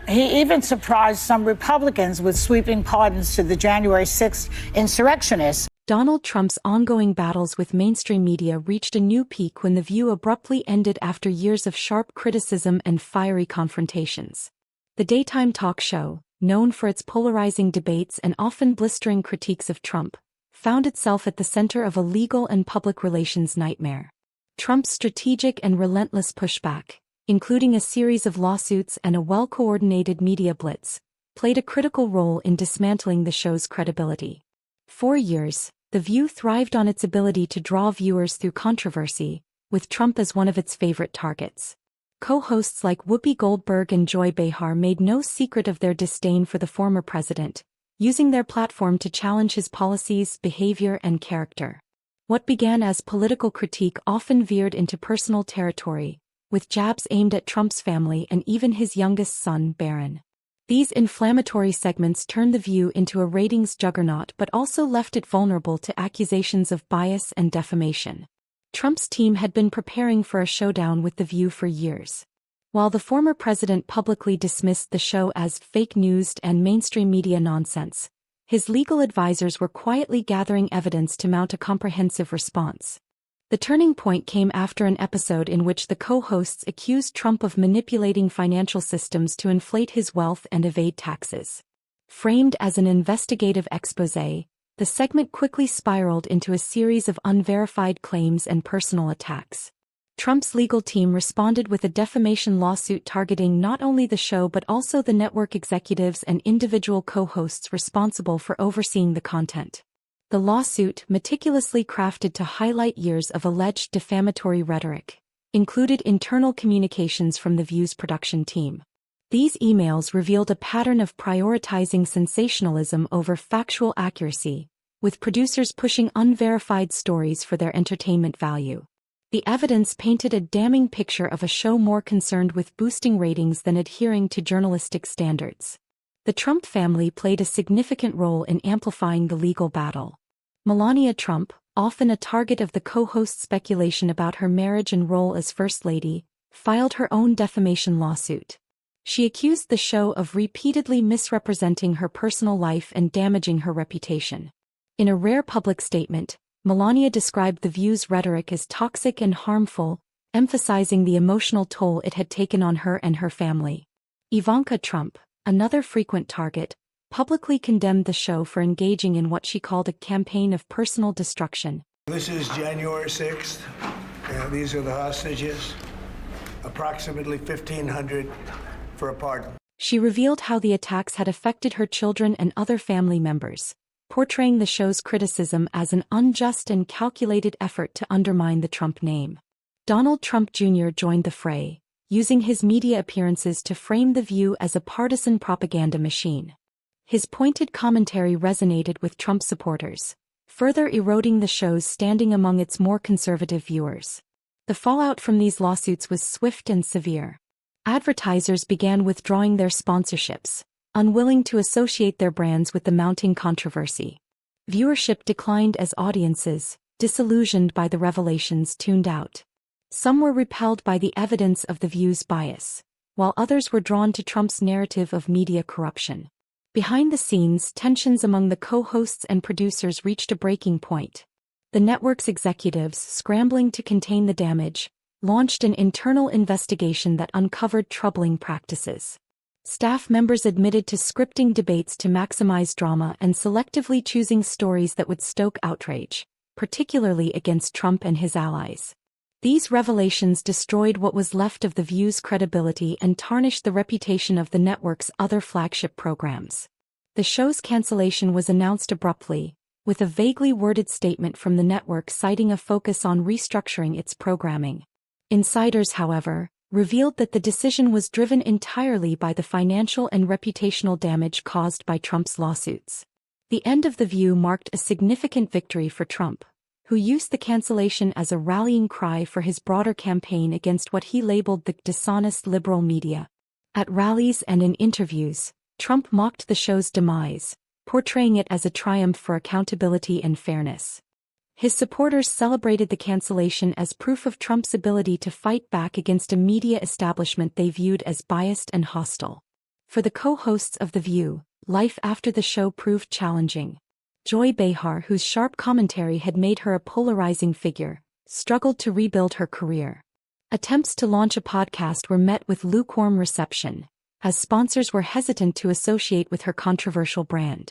He even surprised some Republicans with sweeping pardons to the January 6th insurrectionists. Donald Trump's ongoing battles with mainstream media reached a new peak when The View abruptly ended after years of sharp criticism and fiery confrontations. The daytime talk show, known for its polarizing debates and often blistering critiques of Trump, found itself at the center of a legal and public relations nightmare. Trump's strategic and relentless pushback, including a series of lawsuits and a well-coordinated media blitz, played a critical role in dismantling the show's credibility. For years, The View thrived on its ability to draw viewers through controversy, with Trump as one of its favorite targets. Co-hosts like Whoopi Goldberg and Behar made no secret of their disdain for the former president, using their platform to challenge his policies, behavior, and character. What began as political critique often veered into personal territory, with jabs aimed at Trump's family and even his youngest son, Barron. These inflammatory segments turned The View into a ratings juggernaut but also left it vulnerable to accusations of bias and defamation. Trump's team had been preparing for a showdown with The View for years. While the former president publicly dismissed the show as fake news and mainstream media nonsense, his legal advisors were quietly gathering evidence to mount a comprehensive response. The turning point came after an episode in which the co-hosts accused Trump of manipulating financial systems to inflate his wealth and evade taxes. Framed as an investigative exposé, the segment quickly spiraled into a series of unverified claims and personal attacks. Trump's legal team responded with a defamation lawsuit targeting not only the show but also the network executives and individual co-hosts responsible for overseeing the content. The lawsuit, meticulously crafted to highlight years of alleged defamatory rhetoric, included internal communications from The View's production team. These emails revealed a pattern of prioritizing sensationalism over factual accuracy, with producers pushing unverified stories for their entertainment value. The evidence painted a damning picture of a show more concerned with boosting ratings than adhering to journalistic standards. The Trump family played a significant role in amplifying the legal battle. Melania Trump, often a target of the co-host's speculation about her marriage and role as First Lady, filed her own defamation lawsuit. She accused the show of repeatedly misrepresenting her personal life and damaging her reputation. In a rare public statement, Melania described The View's rhetoric as toxic and harmful, emphasizing the emotional toll it had taken on her and her family. Ivanka Trump, another frequent target, publicly condemned the show for engaging in what she called a campaign of personal destruction. This is January 6th. These are the hostages. Approximately 1,500 for a pardon. She revealed how the attacks had affected her children and other family members, portraying the show's criticism as an unjust and calculated effort to undermine the Trump name. Donald Trump Jr. joined the fray, using his media appearances to frame The View as a partisan propaganda machine. His pointed commentary resonated with Trump supporters, further eroding the show's standing among its more conservative viewers. The fallout from these lawsuits was swift and severe. Advertisers began withdrawing their sponsorships, unwilling to associate their brands with the mounting controversy. Viewership declined as audiences, disillusioned by the revelations, tuned out. Some were repelled by the evidence of The View's bias, while others were drawn to Trump's narrative of media corruption. Behind the scenes, tensions among the co-hosts and producers reached a breaking point. The network's executives, scrambling to contain the damage, launched an internal investigation that uncovered troubling practices. Staff members admitted to scripting debates to maximize drama and selectively choosing stories that would stoke outrage, particularly against Trump and his allies. These revelations destroyed what was left of The View's credibility and tarnished the reputation of the network's other flagship programs. The show's cancellation was announced abruptly, with a vaguely worded statement from the network citing a focus on restructuring its programming. Insiders, however, revealed that the decision was driven entirely by the financial and reputational damage caused by Trump's lawsuits. The end of The View marked a significant victory for Trump, who used the cancellation as a rallying cry for his broader campaign against what he labeled the dishonest liberal media. At rallies and in interviews, Trump mocked the show's demise, portraying it as a triumph for accountability and fairness. His supporters celebrated the cancellation as proof of Trump's ability to fight back against a media establishment they viewed as biased and hostile. For the co-hosts of The View, life after the show proved challenging. Joy Behar, whose sharp commentary had made her a polarizing figure, struggled to rebuild her career. Attempts to launch a podcast were met with lukewarm reception, as sponsors were hesitant to associate with her controversial brand.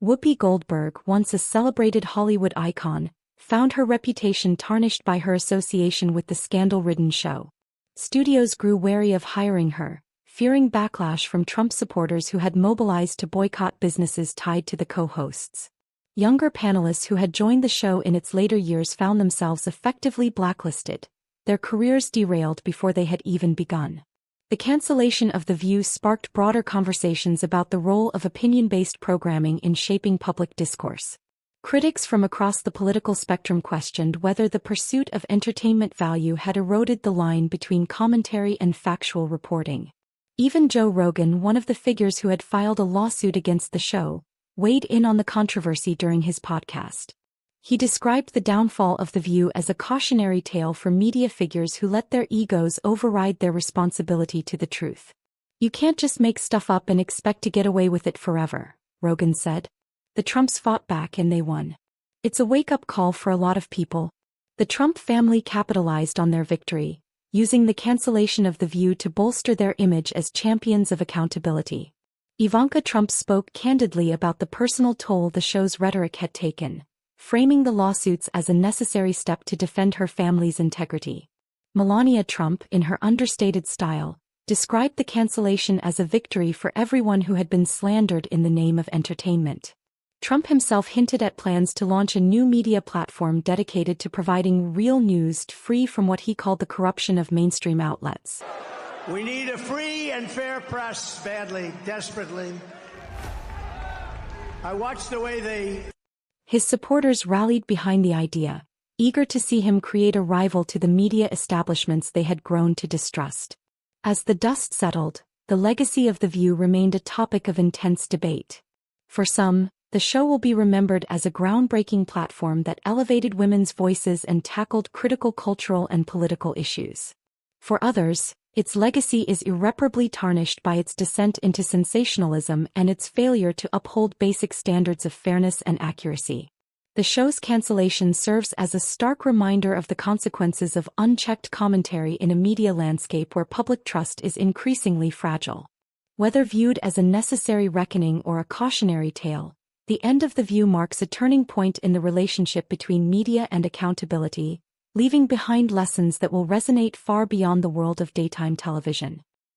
Whoopi Goldberg, once a celebrated Hollywood icon, found her reputation tarnished by her association with the scandal-ridden show. Studios grew wary of hiring her, fearing backlash from Trump supporters who had mobilized to boycott businesses tied to the co-hosts. Younger panelists who had joined the show in its later years found themselves effectively blacklisted, their careers derailed before they had even begun. The cancellation of The View sparked broader conversations about the role of opinion-based programming in shaping public discourse. Critics from across the political spectrum questioned whether the pursuit of entertainment value had eroded the line between commentary and factual reporting. Even Joe Rogan, one of the figures who had filed a lawsuit against the show, weighed in on the controversy during his podcast. He described the downfall of The View as a cautionary tale for media figures who let their egos override their responsibility to the truth. "You can't just make stuff up and expect to get away with it forever," Rogan said. "The Trumps fought back and they won. It's a wake-up call for a lot of people." The Trump family capitalized on their victory, using the cancellation of The View to bolster their image as champions of accountability. Ivanka Trump spoke candidly about the personal toll the show's rhetoric had taken, framing the lawsuits as a necessary step to defend her family's integrity. Melania Trump, in her understated style, described the cancellation as a victory for everyone who had been slandered in the name of entertainment. Trump himself hinted at plans to launch a new media platform dedicated to providing real news free from what he called the corruption of mainstream outlets. We need a free and fair press badly, desperately. I watched the way His supporters rallied behind the idea, eager to see him create a rival to the media establishments they had grown to distrust. As the dust settled, the legacy of The View remained a topic of intense debate. For some, the show will be remembered as a groundbreaking platform that elevated women's voices and tackled critical cultural and political issues. For others, its legacy is irreparably tarnished by its descent into sensationalism and its failure to uphold basic standards of fairness and accuracy. The show's cancellation serves as a stark reminder of the consequences of unchecked commentary in a media landscape where public trust is increasingly fragile. Whether viewed as a necessary reckoning or a cautionary tale, the end of The View marks a turning point in the relationship between media and accountability, leaving behind lessons that will resonate far beyond the world of daytime television.